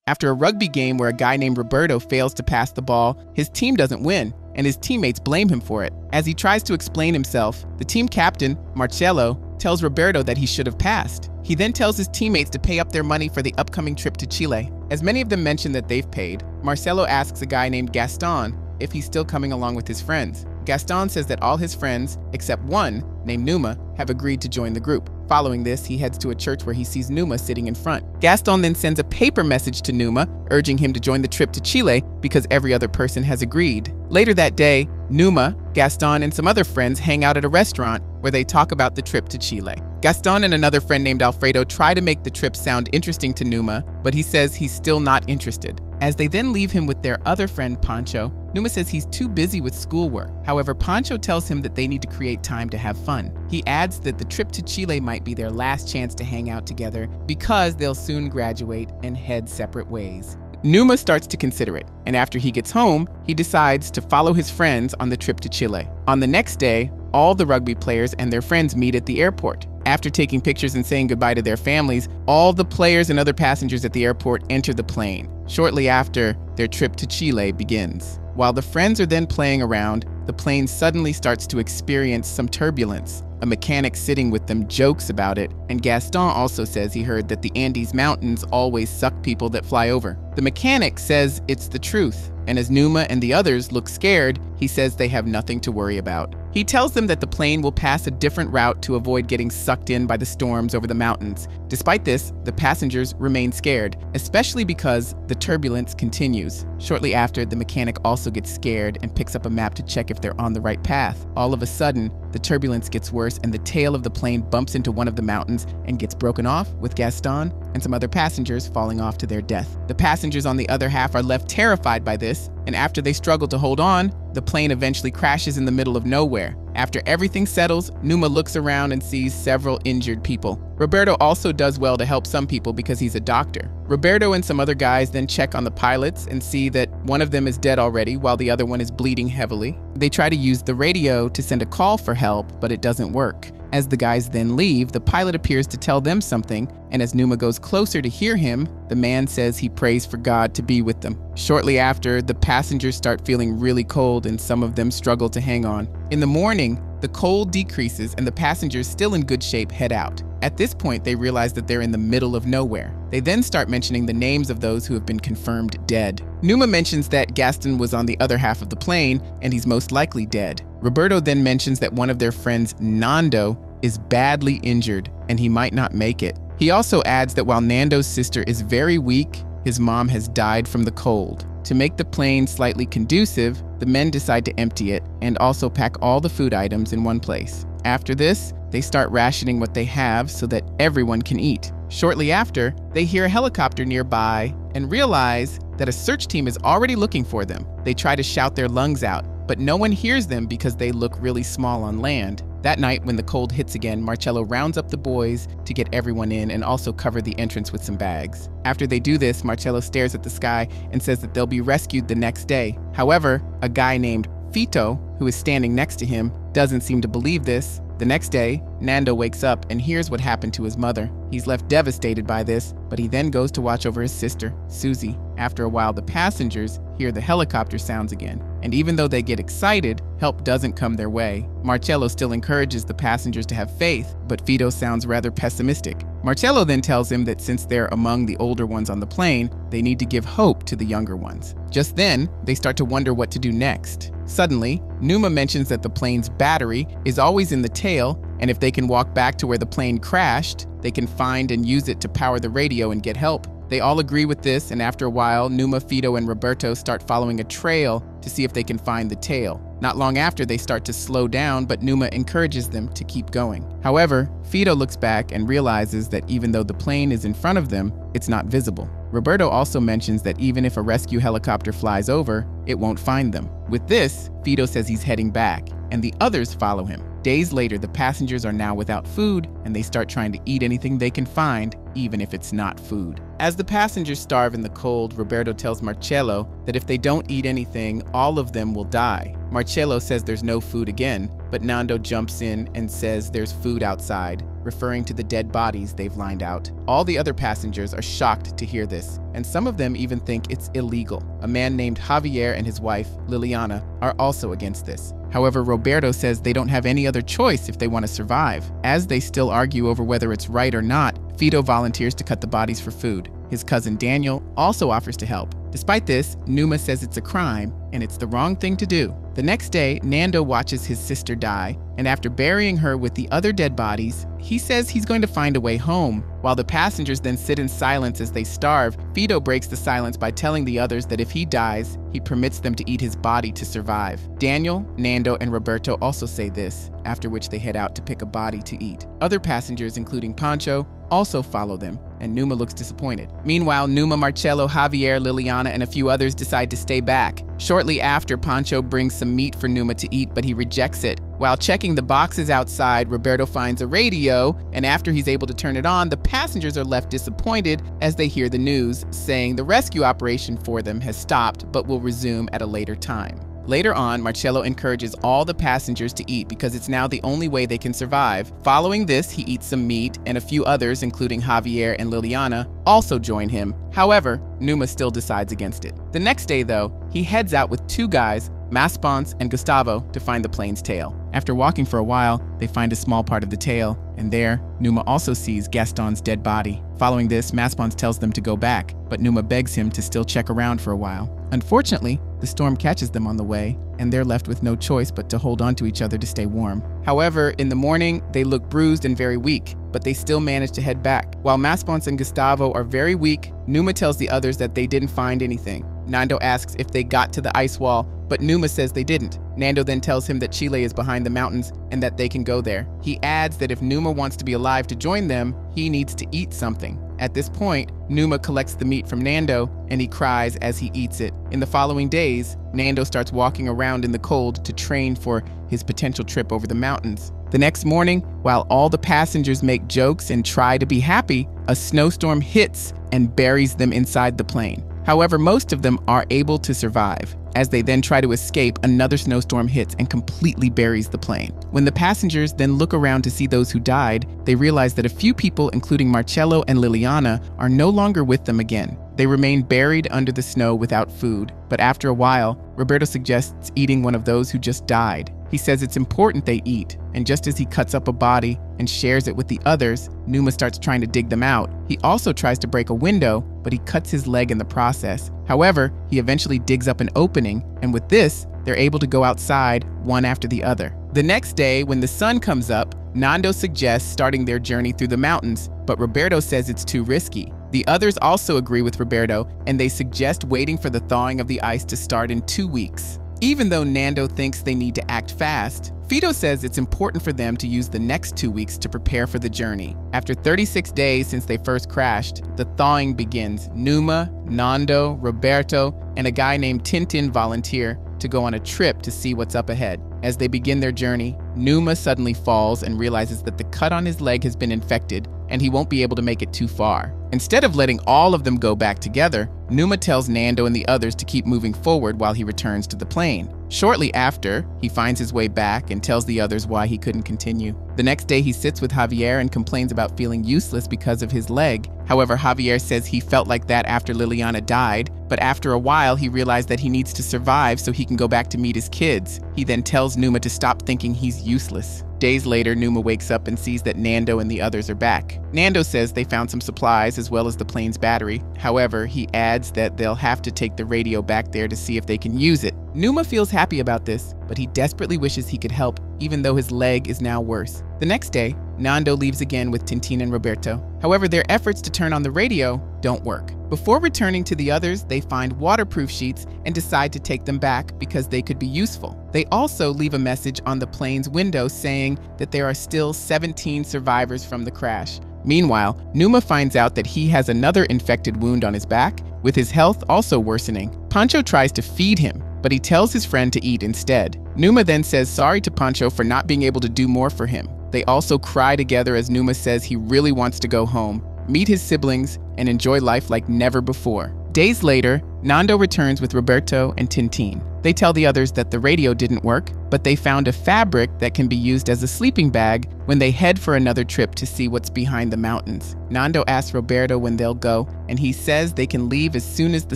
After a rugby game where a guy named Roberto fails to pass the ball, his team doesn't win, and his teammates blame him for it. As he tries to explain himself, the team captain, Marcello, tells Roberto that he should have passed. He then tells his teammates to pay up their money for the upcoming trip to Chile. As many of them mention that they've paid, Marcello asks a guy named Gaston if he's still coming along with his friends. Gaston says that all his friends, except one, named Numa, have agreed to join the group. Following this, he heads to a church where he sees Numa sitting in front. Gaston then sends a paper message to Numa, urging him to join the trip to Chile because every other person has agreed. Later that day, Numa, Gaston, and some other friends hang out at a restaurant where they talk about the trip to Chile. Gaston and another friend named Alfredo try to make the trip sound interesting to Numa, but he says he's still not interested. As they then leave him with their other friend, Pancho, Numa says he's too busy with schoolwork. However, Pancho tells him that they need to create time to have fun. He adds that the trip to Chile might be their last chance to hang out together because they'll soon graduate and head separate ways. Numa starts to consider it, and after he gets home, he decides to follow his friends on the trip to Chile. On the next day, all the rugby players and their friends meet at the airport. After taking pictures and saying goodbye to their families, all the players and other passengers at the airport enter the plane. Shortly after, their trip to Chile begins. While the friends are then playing around, the plane suddenly starts to experience some turbulence. A mechanic sitting with them jokes about it, and Gaston also says he heard that the Andes Mountains always suck people that fly over. The mechanic says it's the truth, and as Numa and the others look scared, he says they have nothing to worry about. He tells them that the plane will pass a different route to avoid getting sucked in by the storms over the mountains. Despite this, the passengers remain scared, especially because the turbulence continues. Shortly after, the mechanic also gets scared and picks up a map to check if they're on the right path. All of a sudden, the turbulence gets worse and the tail of the plane bumps into one of the mountains and gets broken off, with Gaston and some other passengers falling off to their death. The passengers on the other half are left terrified by this, and after they struggle to hold on, the plane eventually crashes in the middle of nowhere. After everything settles, Numa looks around and sees several injured people. Roberto also does well to help some people because he's a doctor. Roberto and some other guys then check on the pilots and see that one of them is dead already while the other one is bleeding heavily. They try to use the radio to send a call for help, but it doesn't work. As the guys then leave, the pilot appears to tell them something, and as Numa goes closer to hear him, the man says he prays for God to be with them. Shortly after, the passengers start feeling really cold and some of them struggle to hang on. In the morning, the cold decreases and the passengers, still in good shape, head out. At this point, they realize that they're in the middle of nowhere. They then start mentioning the names of those who have been confirmed dead. Numa mentions that Gaston was on the other half of the plane and he's most likely dead. Roberto then mentions that one of their friends, Nando, is badly injured and he might not make it. He also adds that while Nando's sister is very weak, his mom has died from the cold. To make the plane slightly conducive, the men decide to empty it and also pack all the food items in one place. After this, they start rationing what they have so that everyone can eat. Shortly after, they hear a helicopter nearby and realize that a search team is already looking for them. They try to shout their lungs out, but no one hears them because they look really small on land. That night, when the cold hits again, Marcello rounds up the boys to get everyone in and also cover the entrance with some bags. After they do this, Marcello stares at the sky and says that they'll be rescued the next day. However, a guy named Fito, who is standing next to him, doesn't seem to believe this. The next day, Nando wakes up and hears what happened to his mother. He's left devastated by this, but he then goes to watch over his sister, Susie. After a while, the passengers hear the helicopter sounds again, and even though they get excited, help doesn't come their way. Marcello still encourages the passengers to have faith, but Fito sounds rather pessimistic. Marcello then tells him that since they're among the older ones on the plane, they need to give hope to the younger ones. Just then, they start to wonder what to do next. Suddenly, Numa mentions that the plane's battery is always in the tail, and if they can walk back to where the plane crashed, they can find and use it to power the radio and get help. They all agree with this, and after a while, Numa, Fito, and Roberto start following a trail to see if they can find the tail. Not long after, they start to slow down, but Numa encourages them to keep going. However, Fito looks back and realizes that even though the plane is in front of them, it's not visible. Roberto also mentions that even if a rescue helicopter flies over, it won't find them. With this, Fito says he's heading back, and the others follow him. Days later, the passengers are now without food, and they start trying to eat anything they can find, even if it's not food. As the passengers starve in the cold, Roberto tells Marcello that if they don't eat anything, all of them will die. Marcello says there's no food again, but Nando jumps in and says there's food outside. referring to the dead bodies they've lined out. All the other passengers are shocked to hear this, and some of them even think it's illegal. A man named Javier and his wife, Liliana, are also against this. However, Roberto says they don't have any other choice if they want to survive. As they still argue over whether it's right or not, Fido volunteers to cut the bodies for food. His cousin Daniel also offers to help. Despite this, Numa says it's a crime and it's the wrong thing to do. The next day, Nando watches his sister die, and after burying her with the other dead bodies, he says he's going to find a way home. While the passengers then sit in silence as they starve, Fido breaks the silence by telling the others that if he dies, he permits them to eat his body to survive. Daniel, Nando, and Roberto also say this, after which they head out to pick a body to eat. Other passengers, including Pancho, also follow them, and Numa looks disappointed. Meanwhile, Numa, Marcello, Javier, Liliana, and a few others decide to stay back. Shortly after, Pancho brings some meat for Numa to eat, but he rejects it. While checking the boxes outside, Roberto finds a radio, and after he's able to turn it on, the passengers are left disappointed as they hear the news, saying the rescue operation for them has stopped but will resume at a later time. Later on, Marcello encourages all the passengers to eat because it's now the only way they can survive. Following this, he eats some meat, and a few others, including Javier and Liliana, also join him. However, Numa still decides against it. The next day, though, he heads out with two guys, Maspons and Gustavo, to find the plane's tail. After walking for a while, they find a small part of the tail, and there, Numa also sees Gaston's dead body. Following this, Maspons tells them to go back, but Numa begs him to still check around for a while. Unfortunately, the storm catches them on the way, and they're left with no choice but to hold on to each other to stay warm. However, in the morning, they look bruised and very weak, but they still manage to head back. While Maspons and Gustavo are very weak, Numa tells the others that they didn't find anything. Nando asks if they got to the ice wall, but Numa says they didn't. Nando then tells him that Chile is behind the mountains and that they can go there. He adds that if Numa wants to be alive to join them, he needs to eat something. At this point, Numa collects the meat from Nando, and he cries as he eats it. In the following days, Nando starts walking around in the cold to train for his potential trip over the mountains. The next morning, while all the passengers make jokes and try to be happy, a snowstorm hits and buries them inside the plane. However, most of them are able to survive. As they then try to escape, another snowstorm hits and completely buries the plane. When the passengers then look around to see those who died, they realize that a few people, including Marcello and Liliana, are no longer with them again. They remain buried under the snow without food, but after a while, Roberto suggests eating one of those who just died. He says it's important they eat, and just as he cuts up a body and shares it with the others, Numa starts trying to dig them out. He also tries to break a window, but he cuts his leg in the process. However, he eventually digs up an opening, and with this, they're able to go outside one after the other. The next day, when the sun comes up, Nando suggests starting their journey through the mountains, but Roberto says it's too risky. The others also agree with Roberto, and they suggest waiting for the thawing of the ice to start in 2 weeks. Even though Nando thinks they need to act fast, Fido says it's important for them to use the next 2 weeks to prepare for the journey. After 36 days since they first crashed, the thawing begins. Numa, Nando, Roberto, and a guy named Tintin volunteer to go on a trip to see what's up ahead. As they begin their journey, Numa suddenly falls and realizes that the cut on his leg has been infected and he won't be able to make it too far. Instead of letting all of them go back together, Numa tells Nando and the others to keep moving forward while he returns to the plane. Shortly after, he finds his way back and tells the others why he couldn't continue. The next day, he sits with Javier and complains about feeling useless because of his leg. However, Javier says he felt like that after Liliana died, but after a while, he realized that he needs to survive so he can go back to meet his kids. He then tells Numa to stop thinking he's useless. Days later, Numa wakes up and sees that Nando and the others are back. Nando says they found some supplies as well as the plane's battery. However, he adds that they'll have to take the radio back there to see if they can use it. Numa feels happy about this, but he desperately wishes he could help, even though his leg is now worse. The next day, Nando leaves again with Tintin and Roberto. However, their efforts to turn on the radio don't work. Before returning to the others, they find waterproof sheets and decide to take them back because they could be useful. They also leave a message on the plane's window saying that there are still 17 survivors from the crash. Meanwhile, Numa finds out that he has another infected wound on his back, with his health also worsening. Pancho tries to feed him, but he tells his friend to eat instead. Numa then says sorry to Pancho for not being able to do more for him. They also cry together as Numa says he really wants to go home, meet his siblings, and enjoy life like never before. Days later, Nando returns with Roberto and Tintin. They tell the others that the radio didn't work, but they found a fabric that can be used as a sleeping bag when they head for another trip to see what's behind the mountains. Nando asks Roberto when they'll go, and he says they can leave as soon as the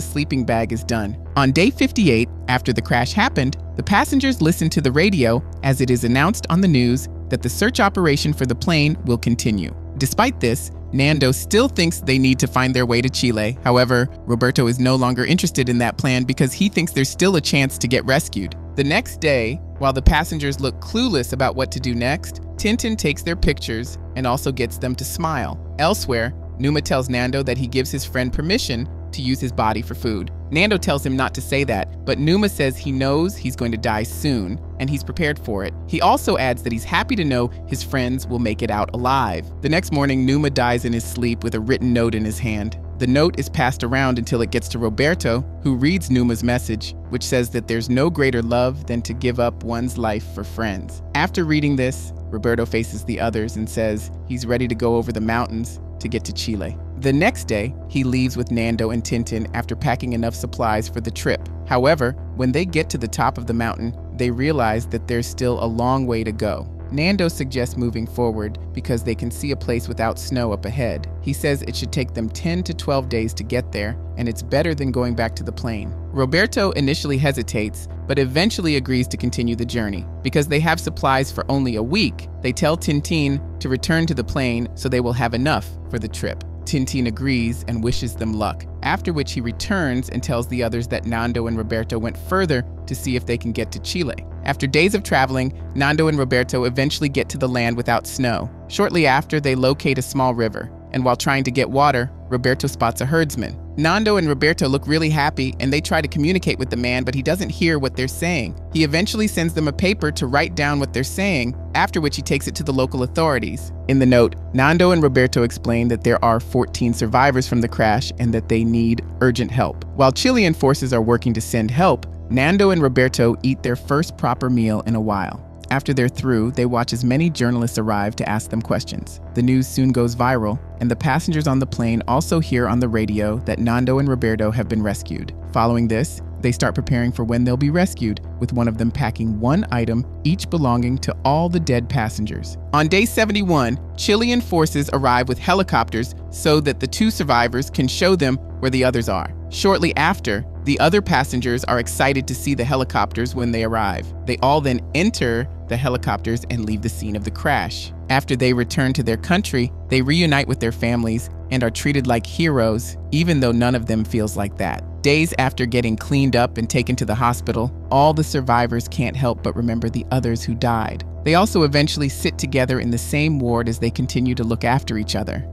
sleeping bag is done. On day 58, after the crash happened, the passengers listen to the radio as it is announced on the news that the search operation for the plane will continue. Despite this, Nando still thinks they need to find their way to Chile. However, Roberto is no longer interested in that plan because he thinks there's still a chance to get rescued. The next day, while the passengers look clueless about what to do next, Tintin takes their pictures and also gets them to smile. Elsewhere, Numa tells Nando that he gives his friend permission to use his body for food. Nando tells him not to say that, but Numa says he knows he's going to die soon, and he's prepared for it. He also adds that he's happy to know his friends will make it out alive. The next morning, Numa dies in his sleep with a written note in his hand. The note is passed around until it gets to Roberto, who reads Numa's message, which says that there's no greater love than to give up one's life for friends. After reading this, Roberto faces the others and says he's ready to go over the mountains to get to Chile. The next day, he leaves with Nando and Tintin after packing enough supplies for the trip. However, when they get to the top of the mountain, they realize that there's still a long way to go. Nando suggests moving forward because they can see a place without snow up ahead. He says it should take them 10 to 12 days to get there, and it's better than going back to the plane. Roberto initially hesitates, but eventually agrees to continue the journey. Because they have supplies for only a week, they tell Tintin to return to the plane so they will have enough for the trip. Tintin agrees and wishes them luck, after which he returns and tells the others that Nando and Roberto went further to see if they can get to Chile. After days of traveling, Nando and Roberto eventually get to the land without snow. Shortly after, they locate a small river, and while trying to get water, Roberto spots a herdsman. Nando and Roberto look really happy, and they try to communicate with the man, but he doesn't hear what they're saying. He eventually sends them a paper to write down what they're saying, after which he takes it to the local authorities. In the note, Nando and Roberto explain that there are 14 survivors from the crash and that they need urgent help. While Chilean forces are working to send help, Nando and Roberto eat their first proper meal in a while. After they're through, they watch as many journalists arrive to ask them questions. The news soon goes viral, and the passengers on the plane also hear on the radio that Nando and Roberto have been rescued. Following this, they start preparing for when they'll be rescued, with one of them packing one item, each belonging to all the dead passengers. On day 71, Chilean forces arrive with helicopters so that the two survivors can show them where the others are. Shortly after, the other passengers are excited to see the helicopters when they arrive. They all then enter the helicopters and leave the scene of the crash. After they return to their country, they reunite with their families and are treated like heroes, even though none of them feels like that. Days after getting cleaned up and taken to the hospital, all the survivors can't help but remember the others who died. They also eventually sit together in the same ward as they continue to look after each other.